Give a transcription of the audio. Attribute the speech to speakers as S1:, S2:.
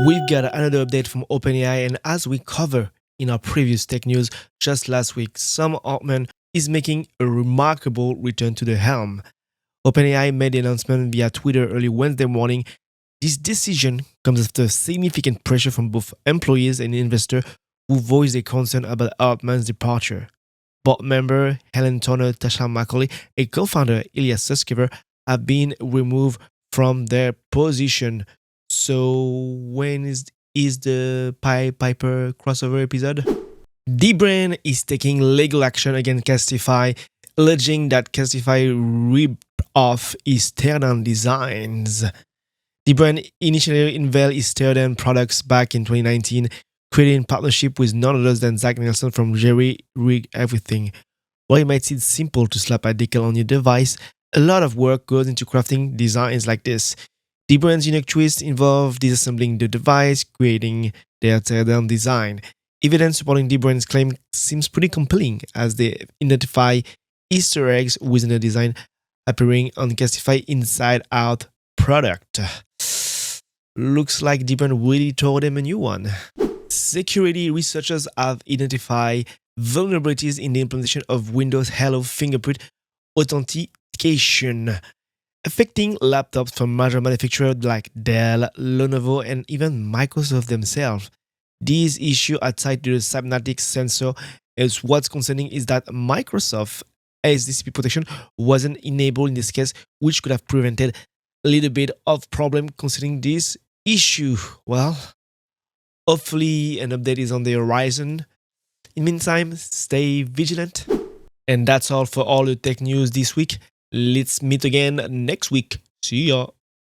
S1: We've got another update from OpenAI, and as we cover in our previous tech news just last week, Sam Altman is making a remarkable return to the helm. OpenAI made the announcement via Twitter early Wednesday morning. This decision comes after significant pressure from both employees and investors who voiced their concern about Altman's departure. Board member Helen Turner, Tasha Macaulay, and co-founder Ilya Sutskever have been removed from their position. So when is the Piper crossover episode? D-Brain is taking legal action against Casetify, alleging that Casetify ripped off his teardown designs. D-Brain initially unveiled his teardown products back in 2019, created in partnership with none other than Zach Nelson from Jerry Rig Everything. While it might seem simple to slap a decal on your device, a lot of work goes into crafting designs like this. D-Brain's unique twist involve disassembling the device, creating their teardown design. Evidence supporting D-Brain's claim seems pretty compelling, as they identify Easter eggs within the design appearing on Casetify Inside Out product. Looks like D-Brain really tore them a new one. Security researchers have identified vulnerabilities in the implementation of Windows Hello fingerprint authentication, affecting laptops from major manufacturers like Dell, Lenovo, and even Microsoft themselves. These issues are tied to the cybernetic sensor, as what's concerning is that Microsoft SDCP protection wasn't enabled in this case, which could have prevented a little bit of problem concerning this issue. Well, hopefully an update is on the horizon. In the meantime, stay vigilant. And that's all for all the tech news this week. Let's meet again next week. See ya.